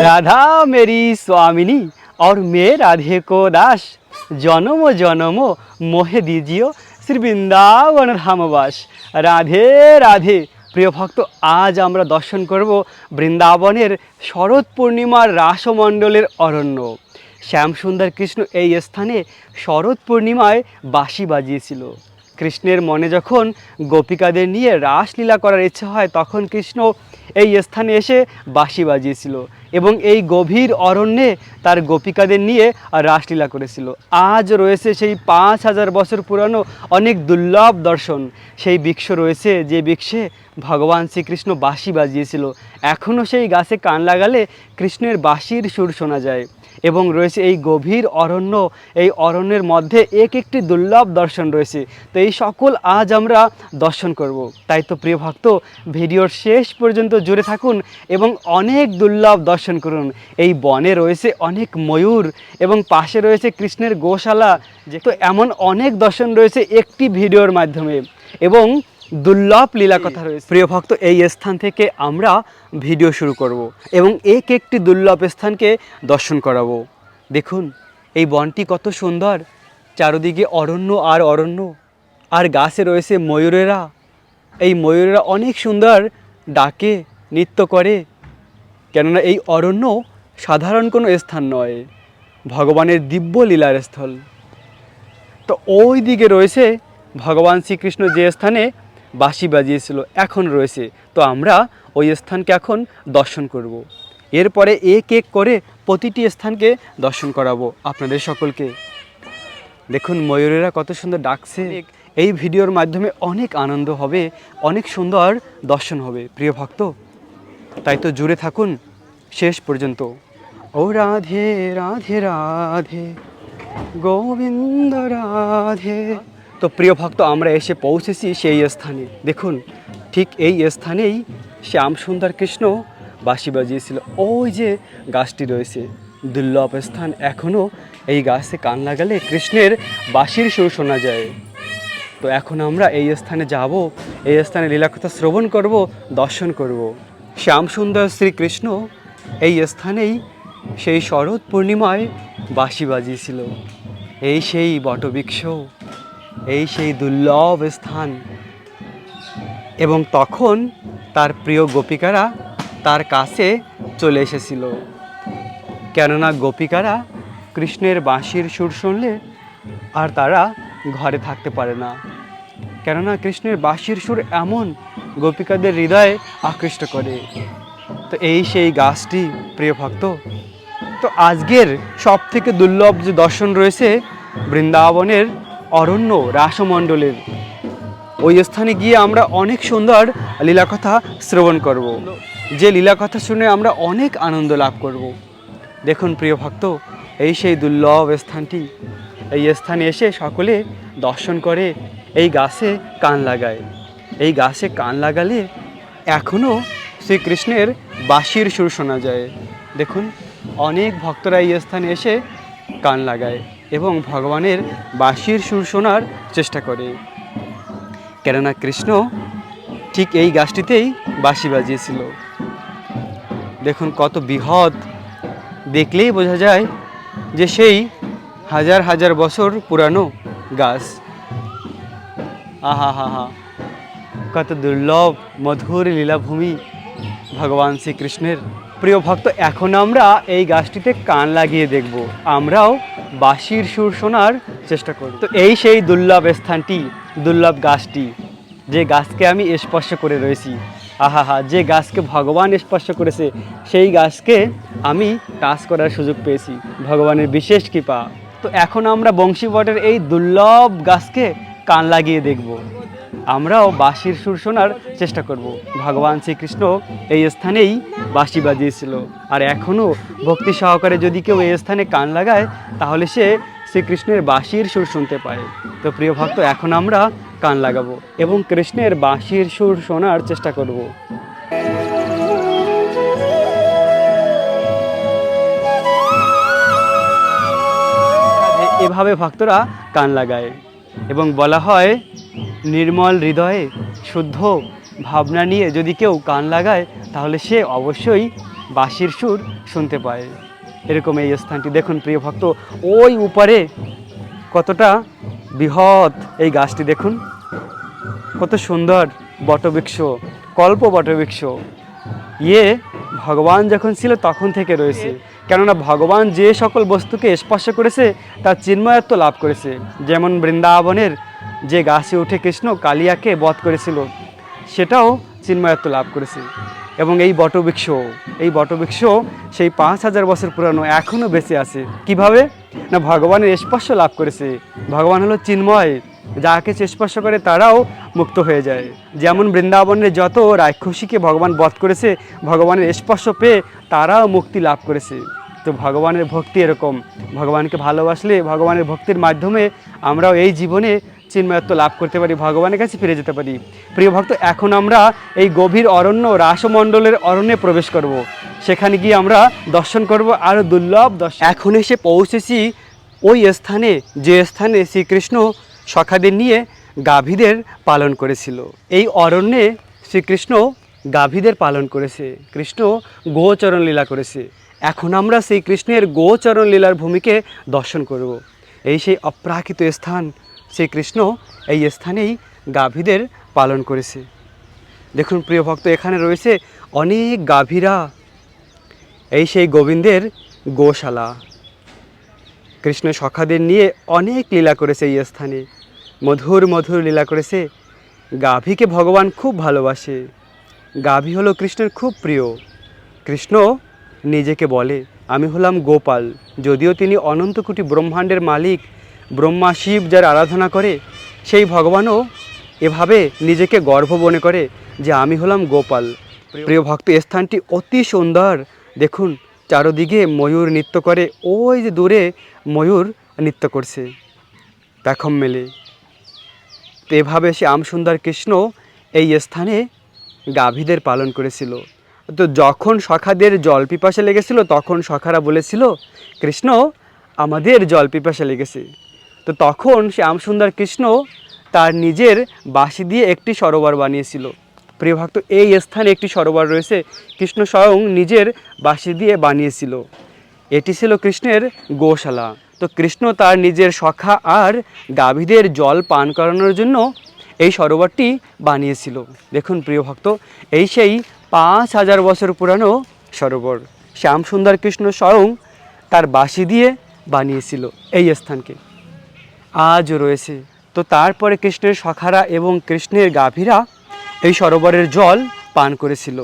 राधा मेरी स्वामिनी और मैं राधे को दास, जन्म जन्म मोहे दीजियो श्री বৃন্দাবন ধামবাস। রাধে রাধে। প্রিয় ভক্ত, আজ আমরা দর্শন করব বৃন্দাবনের শরৎ পূর্ণিমার রাসমণ্ডলের অরণ্য। শ্যামসুন্দর কৃষ্ণ এই স্থানে শরৎ পূর্ণিমায় বাঁশি বাজিয়েছিল। কৃষ্ণের মনে যখন গোপিকাদের নিয়ে রাসলীলা করার ইচ্ছে হয়, তখন কৃষ্ণ এই স্থানে এসে বাঁশি বাজিয়েছিল এবং এই গভীর অরণ্যে তার গোপিকাদের নিয়ে রাসলীলা করেছিল। আজ রয়েছে সেই 5000 বছর পুরানো অনেক দুর্লভ দর্শন। সেই বৃক্ষ রয়েছে যে বৃক্ষে ভগবান শ্রীকৃষ্ণ বাঁশি বাজিয়েছিল। এখনও সেই গাছে কান লাগালে কৃষ্ণের বাঁশির সুর শোনা যায়। এবং রয়েছে এই গভীর অরণ্য, এই অরণ্যের মধ্যে একটি দুর্লভ দর্শন রয়েছে। তো এই সকল আজ আমরা দর্শন করব। তাই তো প্রিয় ভক্ত, ভিডিওর শেষ পর্যন্ত জুড়ে থাকুন এবং অনেক দুর্লভ দর্শন করুন। এই বনে রয়েছে অনেক ময়ূর এবং পাশে রয়েছে কৃষ্ণের গোশালা। যে তো এমন অনেক দর্শন রয়েছে একটি ভিডিওর মাধ্যমে এবং দুর্লভ লীলা কথা রয়েছে। প্রিয় ভক্ত, এই স্থান থেকে আমরা ভিডিও শুরু করব এবং একটি দুর্লভ স্থানকে দর্শন করাবো। দেখুন এই বনটি কত সুন্দর, চারদিকে অরণ্য আর অরণ্য, আর গাছে রয়েছে ময়ূরেরা। এই ময়ূরেরা অনেক সুন্দর ডাকে, নৃত্য করে। কেননা এই অরণ্য সাধারণ কোনো স্থান নয়, ভগবানের দিব্য লীলার স্থল। তো ওই দিকে রয়েছে ভগবান শ্রীকৃষ্ণ যে স্থানে বাঁশি বাজিয়েছিল, এখন রয়েছে। তো আমরা ওই স্থানকে এখন দর্শন করব। এরপরে এক করে প্রতিটি স্থানকে দর্শন করাবো আপনাদের সকলকে। দেখুন ময়ূরেরা কত সুন্দর ডাকছে। এই ভিডিওর মাধ্যমে অনেক আনন্দ হবে, অনেক সুন্দর দর্শন হবে প্রিয় ভক্ত। তাই তো জুড়ে থাকুন শেষ পর্যন্ত। ও রাধে রাধে রাধে গোবিন্দ রাধে। তো প্রিয় ভক্ত, আমরা এসে পৌঁছেছি সেই স্থানে। দেখুন ঠিক এই স্থানেই শ্যামসুন্দর কৃষ্ণ বাঁশি বাজিয়েছিল। ওই যে গাছটি রয়েছে, দুর্লভ স্থান। এখনও এই গাছে কান লাগালে কৃষ্ণের বাঁশির সুর শোনা যায়। তো এখন আমরা এই স্থানে যাব, এই স্থানে লীলাকথা শ্রবণ করব, দর্শন করব। শ্যামসুন্দর শ্রীকৃষ্ণ এই স্থানেই সেই শরৎ পূর্ণিমায় বাঁশি বাজিয়েছিল। এই সেই বটবৃক্ষ, এই সেই দুর্লভ স্থান। এবং তখন তার প্রিয় গোপিকারা তার কাছে চলে এসেছিল। কেননা গোপিকারা কৃষ্ণের বাঁশির সুর শুনলে আর তারা ঘরে থাকতে পারে না। কেননা কৃষ্ণের বাঁশির সুর এমন গোপিকাদের হৃদয়ে আকৃষ্ট করে। তো এই সেই গাছটি প্রিয় ভক্ত। তো আজকের সব থেকে দুর্লভ যে দর্শন রয়েছে বৃন্দাবনের অরণ্য রাসমণ্ডলের, ওই স্থানে গিয়ে আমরা অনেক সুন্দর লীলাকথা শ্রবণ করব। যে লীলাকথা শুনে আমরা অনেক আনন্দ লাভ করব। দেখুন প্রিয় ভক্ত, এই সেই দুর্লভ স্থানটি। এই স্থানে এসে সকলে দর্শন করে, এই গাছে কান লাগায়। এই গাছে কান লাগালে এখনও শ্রীকৃষ্ণের বাঁশির সুর শোনা যায়। দেখুন অনেক ভক্তরা এই স্থানে এসে কান লাগায় এবং ভগবানের বাঁশির সুর শোনার চেষ্টা করে। কেননা কৃষ্ণ ঠিক এই গাছটিতেই বাঁশি বাজিয়েছিল। দেখুন কত বৃহৎ, দেখলেই বোঝা যায় যে সেই হাজার হাজার বছর পুরানো গাছ। আহা হা হা, কত দুর্লভ মধুর লীলাভূমি ভগবান শ্রীকৃষ্ণের। প্রিয় ভক্ত, এখন আমরা এই গাছটিতে কান লাগিয়ে দেখব, আমরাও বাঁশির সুর শোনার চেষ্টা করব। তো এই সেই দুর্লভ স্থানটি, দুর্লভ গাছটি, যে গাছকে আমি স্পর্শ করে রয়েছি। আহা, যে গাছকে ভগবান স্পর্শ করেছে সেই গাছকে আমি টাচ করার সুযোগ পেয়েছি, ভগবানের বিশেষ কৃপা। তো এখন আমরা বংশীবটের এই দুর্লভ গাছকে কান লাগিয়ে দেখব, আমরাও বাঁশির সুর শোনার চেষ্টা করব। ভগবান শ্রীকৃষ্ণ এই স্থানেই বাঁশি বাজিয়েছিল, আর এখনও ভক্তি সহকারে যদি কেউ এই স্থানে কান লাগায় তাহলে সে শ্রীকৃষ্ণের বাঁশির সুর শুনতে পায়। তো প্রিয় ভক্ত, এখন আমরা কান লাগাবো এবং কৃষ্ণের বাঁশির সুর শোনার চেষ্টা করব। এভাবে ভক্তরা কান লাগায় এবং বলা হয় নির্মল হৃদয়ে শুদ্ধ ভাবনা নিয়ে যদি কেউ কান লাগায় তাহলে সে অবশ্যই বাঁশির সুর শুনতে পায়। এরকম এই স্থানটি দেখুন প্রিয় ভক্ত, ওই উপরে কতটা বৃহৎ এই গাছটি দেখুন, কত সুন্দর বটবৃক্ষ, কল্প বটবৃক্ষ। ইয়ে ভগবান যখন ছিল তখন থেকে রয়েছে, কেননা ভগবান যে সকল বস্তুকে স্পর্শ করেছে তার চিন্ময়ত্ব লাভ করেছে। যেমন বৃন্দাবনের যে গাছে উঠে কৃষ্ণ কালিয়াকে বধ করেছিল, সেটাও চিন্ময়ত্ব লাভ করেছে। এবং এই বটবৃক্ষ সেই 5000 বছর পুরানো, এখনও বেঁচে আছে। কিভাবে না, ভগবানের স্পর্শ লাভ করেছে। ভগবান হলো চিন্ময়, যাকে স্পর্শ করে তারাও মুক্ত হয়ে যায়। যেমন বৃন্দাবনের যত রাক্ষসীকে ভগবান বধ করেছে, ভগবানের স্পর্শ পেয়ে তারাও মুক্তি লাভ করেছে। তো ভগবানের ভক্তি এরকম, ভগবানকে ভালোবাসলে ভগবানের ভক্তির মাধ্যমে আমরাও এই জীবনে চিন্ময়ত্ব লাভ করতে পারি, ভগবানের কাছে ফিরে যেতে পারি। প্রিয় ভক্ত, এখন আমরা এই গভীর অরণ্য রাসমণ্ডলের অরণ্যে প্রবেশ করব। সেখানে গিয়ে আমরা দর্শন করব আরও দুর্লভ দর্শন। এখন এসে পৌঁছেছি ওই স্থানে, যে স্থানে শ্রীকৃষ্ণ সখাদের নিয়ে গাভীদের পালন করেছিল। এই অরণ্যে শ্রীকৃষ্ণ গাভীদের পালন করেছে, কৃষ্ণ গোচরণ লীলা করেছে। এখন আমরা সেই কৃষ্ণের গোচরণ লীলার ভূমিকে দর্শন করব। এই সেই অপ্রাকৃত স্থান, শ্রীকৃষ্ণ এই স্থানেই গাভীদের পালন করেছে। দেখুন প্রিয় ভক্ত, এখানে রয়েছে অনেক গাভীরা, এই সেই গোবিন্দের গোশালা। কৃষ্ণ সখাদের নিয়ে অনেক লীলা করেছে এই স্থানে, মধুর মধুর লীলা করেছে। গাভীকে ভগবান খুব ভালোবাসে, গাভী হলো কৃষ্ণের খুব প্রিয়। কৃষ্ণ নিজেকে বলে আমি হলাম গোপাল, যদিও তিনি অনন্ত কোটি ব্রহ্মাণ্ডের মালিক, ব্রহ্মা শিব যার আরাধনা করে, সেই ভগবানও এভাবে নিজেকে গর্ব মনে করে যে আমি হলাম গোপাল। প্রিয় ভক্ত, স্থানটি অতি সুন্দর। দেখুন চারদিকে ময়ূর নৃত্য করে, ওই যে দূরে ময়ূর নৃত্য করছে পেখম মেলে। তো এভাবে শ্যামসুন্দর কৃষ্ণ এই স্থানে গাভীদের পালন করেছিল। তো যখন সখাদের জল পিপাসা লেগেছিল তখন সখারা বলেছিল কৃষ্ণ আমাদের জল পিপাসা লেগেছে। তো তখন শ্যামসুন্দর কৃষ্ণ তার নিজের বাঁশি দিয়ে একটি সরোবর বানিয়েছিল। প্রিয় ভক্ত, এই স্থানে একটি সরোবর রয়েছে, কৃষ্ণ স্বয়ং নিজের বাঁশি দিয়ে বানিয়েছিল। এটি ছিল কৃষ্ণের গোশালা। তো কৃষ্ণ তার নিজের সখা আর গাভীদের জল পান করানোর জন্য এই সরোবরটি বানিয়েছিল। দেখুন প্রিয় ভক্ত, এই সেই 5000 বছর পুরানো সরোবর, শ্যামসুন্দর কৃষ্ণ স্বয়ং তার বাঁশি দিয়ে বানিয়েছিল এই স্থানকে, আজও রয়েছে। তো তারপরে কৃষ্ণের সখারা এবং কৃষ্ণের গাভীরা এই সরোবরের জল পান করেছিল,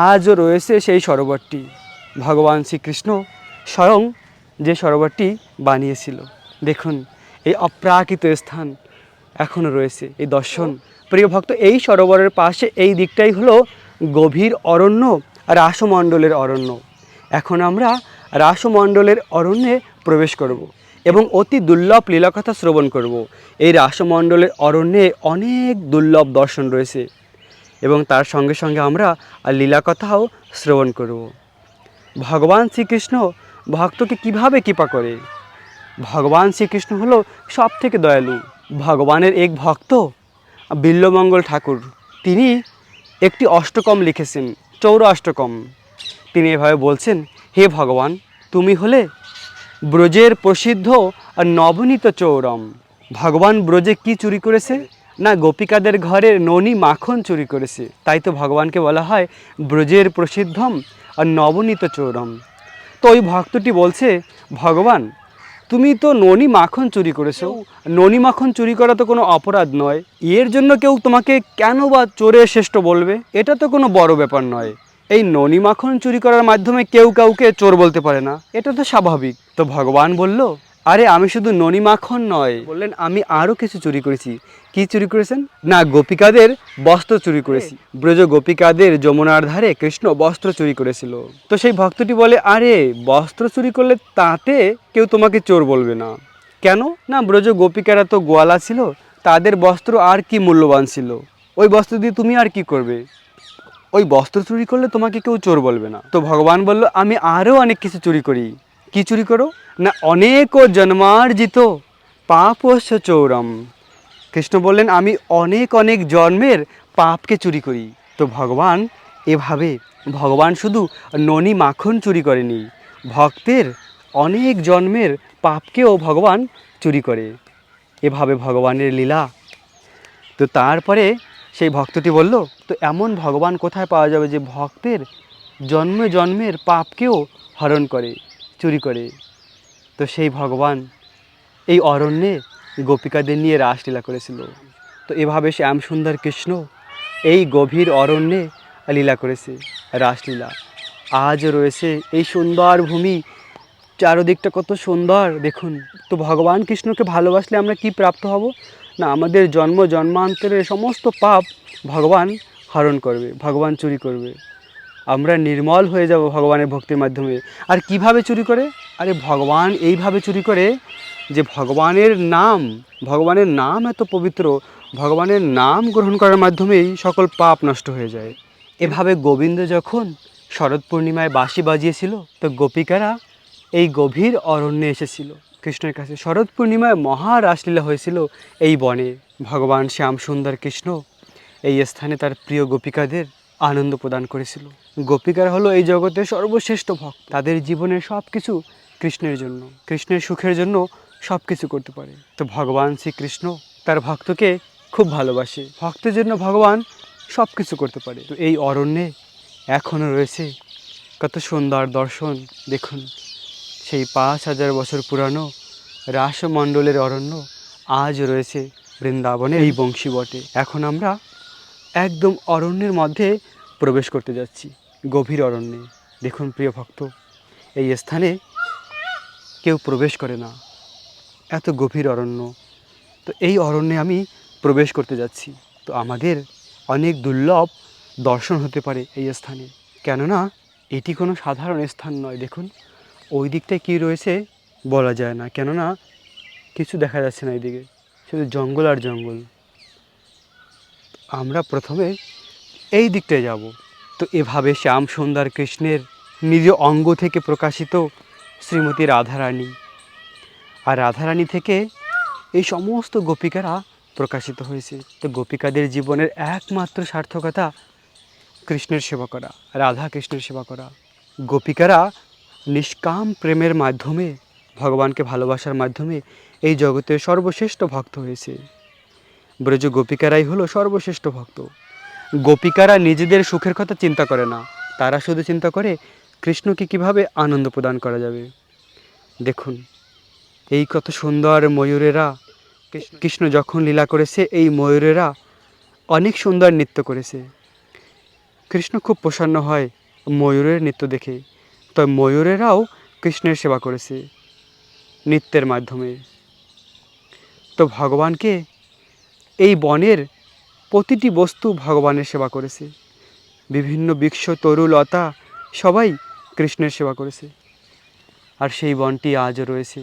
আজও রয়েছে সেই সরোবরটি। ভগবান শ্রীকৃষ্ণ স্বয়ং যে সরোবরটি বানিয়েছিল, দেখুন এই অপ্রাকৃত স্থান এখনও রয়েছে, এই দর্শন। প্রিয় ভক্ত, এই সরোবরের পাশে এই দিকটাই হলো গভীর অরণ্য, রাসমণ্ডলের অরণ্য। এখন আমরা রাসমণ্ডলের অরণ্যে প্রবেশ করব এবং অতি দুর্লভ লীলাকথা শ্রবণ করব। এই রাসমণ্ডলের অরণ্যে অনেক দুর্লভ দর্শন রয়েছে এবং তার সঙ্গে সঙ্গে আমরা লীলাকথাও শ্রবণ করব। ভগবান শ্রীকৃষ্ণ ভক্তকে কিভাবে কৃপা করে? ভগবান শ্রীকৃষ্ণ হলো সব থেকে দয়ালু। ভগবানের এক ভক্ত বিল্বমঙ্গল ঠাকুর, তিনি একটি অষ্টকম লিখেছেন, চৌরাষ্টকম। তিনি এভাবে বলছেন, হে ভগবান, তুমি হলে ব্রজের প্রসিদ্ধ আর নবনীত চৌরম। ভগবান ব্রজে কি চুরি করেছে না, গোপিকাদের ঘরের ননি মাখন চুরি করেছে। তাই তো ভগবানকে বলা হয় ব্রজের প্রসিদ্ধম আর নবনীত চৌরম। তো ওই ভক্তটি বলছে, ভগবান তুমি তো ননি মাখন চুরি করেছো, ননি মাখন চুরি করা তো কোনো অপরাধ নয়, এর জন্য কেউ তোমাকে কেন বা চোরের শ্রেষ্ঠ বলবে? এটা তো কোনো বড় ব্যাপার নয়। এই ননি মাখন চুরি করার মাধ্যমে কেউ কাউকে চোর বলতে পারে না, এটা তো স্বাভাবিক। তো ভগবান বলল, আরে আমি শুধু ননি মাখন নয়, বললেন আমি আরও কিছু চুরি করেছি। কি চুরি করেছেন? না, গোপিকাদের বস্ত্র চুরি করেছি। ব্রজ গোপিকাদের যমুনার ধারে কৃষ্ণ বস্ত্র চুরি করেছিল। তো সেই ভক্তটি বলে, আরে বস্ত্র চুরি করলে তাতে কেউ তোমাকে চোর বলবে না কেন? না, ব্রজ গোপিকারা তো গোয়ালা ছিল, তাদের বস্ত্র আর কি মূল্যবান ছিল, ওই বস্ত্র দিয়ে তুমি আর কি করবে? ওই বস্ত্র চুরি করলে তোমাকে কেউ চোর বলবে না। তো ভগবান বলল, আমি আরও অনেক কিছু চুরি করি। কি চুরি করো? না, অনেক জন্মার্জিত পাপস্য চৌরম। কৃষ্ণ বললেন, আমি অনেক অনেক জন্মের পাপকে চুরি করি। তো ভগবান শুধু ননি মাখন চুরি করেনি, ভক্তের অনেক জন্মের পাপকেও ভগবান চুরি করে। এভাবে ভগবানের লীলা। তো তারপরে সেই ভক্তটি বলল, তো এমন ভগবান কোথায় পাওয়া যাবে যে ভক্তের জন্মে জন্মের পাপকেও হরণ করে, চুরি করে? তো সেই ভগবান এই অরণ্যে গোপিকাদের নিয়ে রাসলীলা করেছিল। তো এভাবে শ্যাম সুন্দর কৃষ্ণ এই গভীর অরণ্যে লীলা করেছে, রাসলীলা। আজ রয়েছে এই সুন্দর ভূমি, চারদিকটা কত সুন্দর দেখুন। তো ভগবান কৃষ্ণকে ভালোবাসলে আমরা কি প্রাপ্ত হব? না, আমাদের জন্ম জন্মান্তরের সমস্ত পাপ ভগবান হরণ করবে, ভগবান চুরি করবে। আমরা নির্মল হয়ে যাব ভগবানের ভক্তির মাধ্যমে। আর কিভাবে চুরি করে? আরে ভগবান এইভাবে চুরি করে যে ভগবানের নাম এত পবিত্র, ভগবানের নাম গ্রহণ করার মাধ্যমেই সকল পাপ নষ্ট হয়ে যায়। এভাবে গোবিন্দ যখন শরৎ পূর্ণিমায় বাঁশি বাজিয়েছিল, তো গোপিকারা এই গভীর অরণ্যে এসেছিল কৃষ্ণের কাছে। শরৎ পূর্ণিমায় মহা রাসলীলা হয়েছিল এই বনে। ভগবান শ্যাম সুন্দর কৃষ্ণ এই স্থানে তার প্রিয় গোপিকাদের আনন্দ প্রদান করেছিল। গোপিকারা হলো এই জগতের সর্বশ্রেষ্ঠ ভক্ত, তাদের জীবনের সব কিছু কৃষ্ণের জন্য, কৃষ্ণের সুখের জন্য সব কিছু করতে পারে। তো ভগবান শ্রীকৃষ্ণ তার ভক্তকে খুব ভালোবাসে, ভক্তের জন্য ভগবান সব কিছু করতে পারে। তো এই অরণ্যে এখনও রয়েছে কত সুন্দর দর্শন দেখুন। সেই 5000 বছর পুরানো রাসমণ্ডলের অরণ্য আজ রয়েছে বৃন্দাবনে এই বংশী বটে। এখন আমরা একদম অরণ্যের মধ্যে প্রবেশ করতে যাচ্ছি, গভীর অরণ্যে। দেখুন প্রিয় ভক্ত, এই স্থানে কেউ প্রবেশ করে না, এত গভীর অরণ্য। তো এই অরণ্যে আমি প্রবেশ করতে যাচ্ছি। তো আমাদের অনেক দুর্লভ দর্শন হতে পারে এই স্থানে, কেননা এটি কোনো সাধারণ স্থান নয়। দেখুন ওই দিকটায় কী রয়েছে বলা যায় না, কেননা কিছু দেখা যাচ্ছে না, এইদিকে শুধু জঙ্গল আর জঙ্গল। আমরা প্রথমে এই দিকটায় যাব। তো এভাবে শ্যাম সুন্দর কৃষ্ণের নিজ অঙ্গ থেকে প্রকাশিত শ্রীমতী রাধারানী, আর রাধারানী থেকে এই সমস্ত গোপিকারা প্রকাশিত হয়েছে। তো গোপিকাদের জীবনের একমাত্র সার্থকতা কৃষ্ণের সেবা করা, রাধা কৃষ্ণের সেবা করা। গোপিকারা নিষ্কাম প্রেমের মাধ্যমে, ভগবানকে ভালোবাসার মাধ্যমে এই জগতের সর্বশ্রেষ্ঠ ভক্ত হয়েছে। ব্রজ গোপিকারাই হলো সর্বশ্রেষ্ঠ ভক্ত। গোপিকারা নিজেদের সুখের কথা চিন্তা করে না, তারা শুধু চিন্তা করে কৃষ্ণকে কিভাবে আনন্দ প্রদান করা যাবে। দেখুন এই কত সুন্দর ময়ূরেরা, কৃষ্ণ যখন লীলা করেছে এই ময়ূরেরা অনেক সুন্দর নৃত্য করেছে। কৃষ্ণ খুব প্রসন্ন হয় ময়ূরের নৃত্য দেখে। তো ময়ূরেরাও কৃষ্ণের সেবা করেছে নৃত্যের মাধ্যমে। তো ভগবানকে এই বনের প্রতিটি বস্তু ভগবানের সেবা করেছে, বিভিন্ন বৃক্ষ তরুলতা সবাই কৃষ্ণের সেবা করেছে। আর সেই বনটি আজও রয়েছে,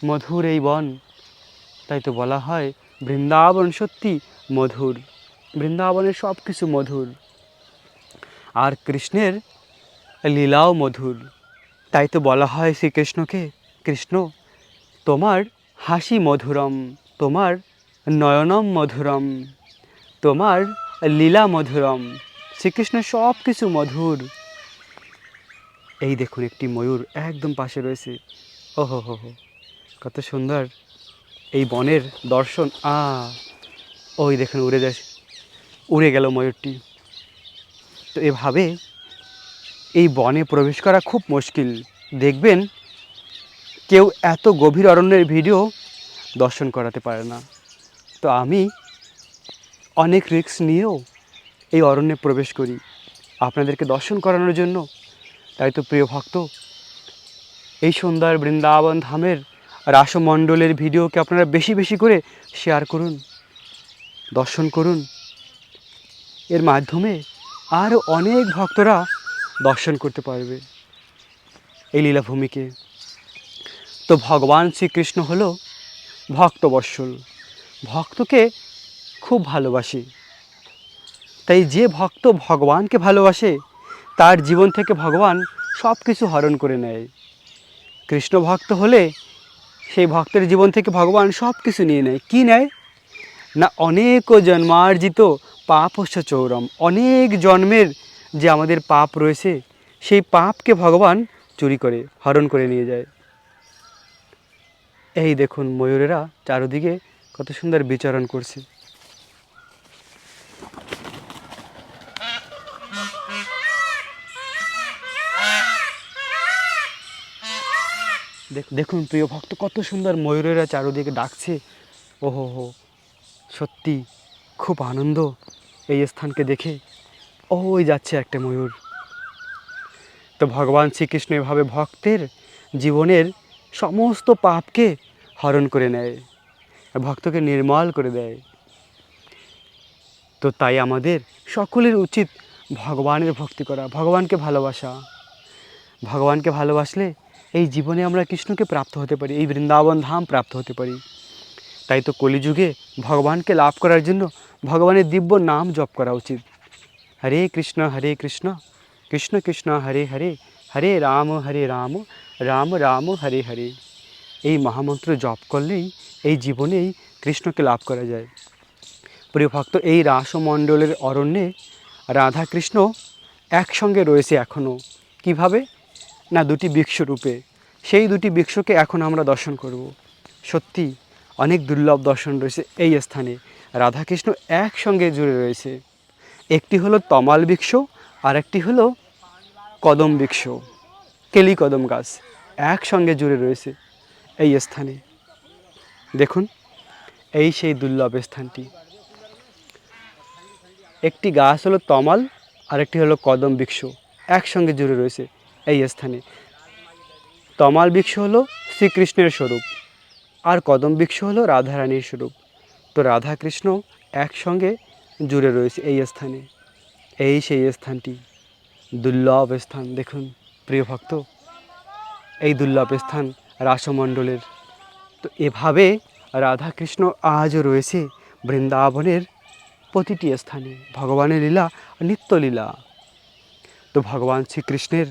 মধুর এই বন। তাই তো বলা হয় বৃন্দাবন সত্যি মধুর, বৃন্দাবনের সব কিছু মধুর, আর কৃষ্ণের লীলাও মধুর। তাই তো বলা হয় শ্রীকৃষ্ণকে, কৃষ্ণ তোমার হাসি মধুরম, তোমার নয়নম মধুরম, তোমার লীলা মধুরম। শ্রীকৃষ্ণের সব কিছু মধুর। এই দেখুন একটি ময়ূর একদম পাশে রয়েছে, ওহো হো হো কত সুন্দর এই বনের দর্শন। ওই দেখুন উড়ে গেল ময়ূরটি। তো এভাবে এই বনে প্রবেশ করা খুব মুশকিল। দেখবেন কেউ এত গভীর অরণ্যের ভিডিও দর্শন করাতে পারে না। তো আমি অনেক রিস্ক নিয়েও এই অরণ্যে প্রবেশ করি আপনাদেরকে দর্শন করানোর জন্য। তাই তো প্রিয় ভক্ত, এই সুন্দর বৃন্দাবন ধামের রাসমণ্ডলের ভিডিওকে আপনারা বেশি বেশি করে শেয়ার করুন, দর্শন করুন। এর মাধ্যমে আরও অনেক ভক্তরা দর্শন করতে পারবে এই লীলাভূমিকে। তো ভগবান শ্রীকৃষ্ণ হলো ভক্তবৎসল, ভক্তকে খুব ভালোবাসে। তাই যে ভক্ত ভগবানকে ভালোবাসে তার জীবন থেকে ভগবান সব কিছু হরণ করে নেয়। কৃষ্ণ ভক্ত হলে সেই ভক্তের জীবন থেকে ভগবান সব কিছু নিয়ে নেয়। কী নেয় না, অনেক জন্মার্জিত পাপস্য চৌরম, অনেক জন্মের যে আমাদের পাপ রয়েছে সেই পাপকে ভগবান চুরি করে হরণ করে নিয়ে যায়। এই দেখুন ময়ূরেরা চারদিকে কত সুন্দর বিচরণ করছে। দেখুন প্রিয় ভক্ত, কত সুন্দর ময়ূরেরা চারদিকে ডাকছে। ওহো হো, সত্যি খুব আনন্দ এই স্থানকে দেখে। ওই যাচ্ছে একটা ময়ূর। তো ভগবান শ্রীকৃষ্ণ এভাবে ভক্তের জীবনের সমস্ত পাপকে হরণ করে নেয়, ভক্তকে নির্মল করে দেয়। তো তাই আমাদের সকলের উচিত ভগবানের ভক্তি করা, ভগবানকে ভালোবাসা। ভগবানকে ভালোবাসলে এই জীবনে আমরা কৃষ্ণকে প্রাপ্ত হতে পারি, এই বৃন্দাবন ধাম প্রাপ্ত হতে পারি। তাই তো কলিযুগে ভগবানকে লাভ করার জন্য ভগবানের দিব্য নাম জপ করা উচিত। হরে কৃষ্ণ কৃষ্ণ কৃষ্ণ হরে হরে, হরে রাম রাম রাম হরে হরে। এই মহামন্ত্র জপ করলেই এই জীবনেই কৃষ্ণকে লাভ করা যায়। প্রিয় ভক্ত, এই রাসমণ্ডলের অরণ্যে রাধাকৃষ্ণ একসঙ্গে রয়েছে এখনও। কিভাবে না, দুটি বৃক্ষরূপে। সেই দুটি বৃক্ষকে এখন আমরা দর্শন করব। সত্যি অনেক দুর্লভ দর্শন রয়েছে এই স্থানে। রাধাকৃষ্ণ একসঙ্গে জুড়ে রয়েছে। একটি হলো তমাল বৃক্ষ আর একটি হলো কদম বৃক্ষ, কেলি কদম গাছ, একসঙ্গে জুড়ে রয়েছে এই স্থানে। দেখুন এই সেই দুর্লভ স্থানটি। একটি গাছ হলো তমাল আর একটি হলো কদম বৃক্ষ, একসঙ্গে জুড়ে রয়েছে এই স্থানে। তমাল বৃক্ষ হলো শ্রীকৃষ্ণের স্বরূপ আর কদম বৃক্ষ হলো রাধারানীর স্বরূপ। তো রাধা কৃষ্ণ একসঙ্গে জুড়ে রয়েছে এই স্থানে। এই সেই স্থানটি, দুর্লভ স্থান। দেখুন প্রিয় ভক্ত, এই দুর্লভ স্থান রাসমণ্ডলের। তো এভাবে রাধাকৃষ্ণ আজও রয়েছে বৃন্দাবনের প্রতিটি স্থানে। ভগবানের লীলা নিত্যলীলা। তো ভগবান শ্রীকৃষ্ণের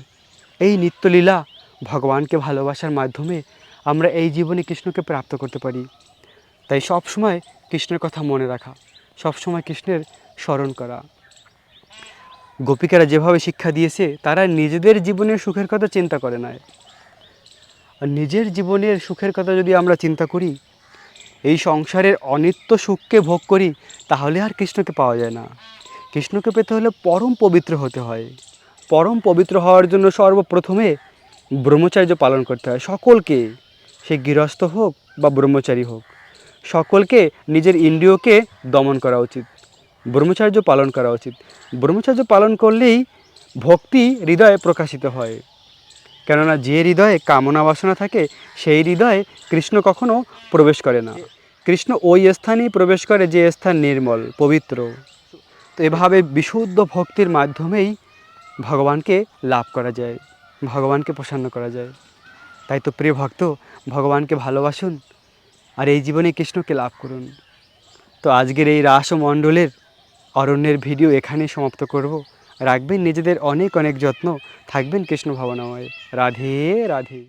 এই নিত্যলীলা, ভগবানকে ভালোবাসার মাধ্যমে আমরা এই জীবনে কৃষ্ণকে প্রাপ্ত করতে পারি। তাই সব সময় কৃষ্ণের কথা মনে রাখা, সব সময় কৃষ্ণের স্মরণ করা। গোপিকারা যেভাবে শিক্ষা দিয়েছে, তারা নিজেদের জীবনের সুখের কথা চিন্তা করে না। আর নিজের জীবনের সুখের কথা যদি আমরা চিন্তা করি, এই সংসারের অনিত্য সুখকে ভোগ করি, তাহলে আর কৃষ্ণকে পাওয়া যায় না। কৃষ্ণকে পেতে হলে পরম পবিত্র হতে হয়। পরম পবিত্র হওয়ার জন্য সর্বপ্রথমে ব্রহ্মচর্য পালন করতে হয় সকলকে। সে গৃহস্থ হোক বা ব্রহ্মচারী হোক, সকলকে নিজের ইন্দ্রিয়কে দমন করা উচিত, ব্রহ্মচর্য পালন করা উচিত। ব্রহ্মচর্য পালন করলেই ভক্তি হৃদয়ে প্রকাশিত হয়। কেননা যে হৃদয়ে কামনা বাসনা থাকে সেই হৃদয়ে কৃষ্ণ কখনো প্রবেশ করে না। কৃষ্ণ ওই স্থানেই প্রবেশ করে যে স্থান নির্মল পবিত্র। তো এভাবে বিশুদ্ধ ভক্তির মাধ্যমেই ভগবানকে লাভ করা যায়, ভগবানকে প্রসন্ন করা যায়। তাই তো প্রিয় ভক্ত, ভগবানকে ভালোবাসুন আর এই জীবনে কৃষ্ণকে লাভ করুন। তো আজকের এই রাসমণ্ডলের অরণ্যের ভিডিও এখানেই সমাপ্ত করব। রাখবেন নিজেদের অনেক অনেক যত্ন, থাকবেন কৃষ্ণ ভাবনাময়। রাধে রাধে।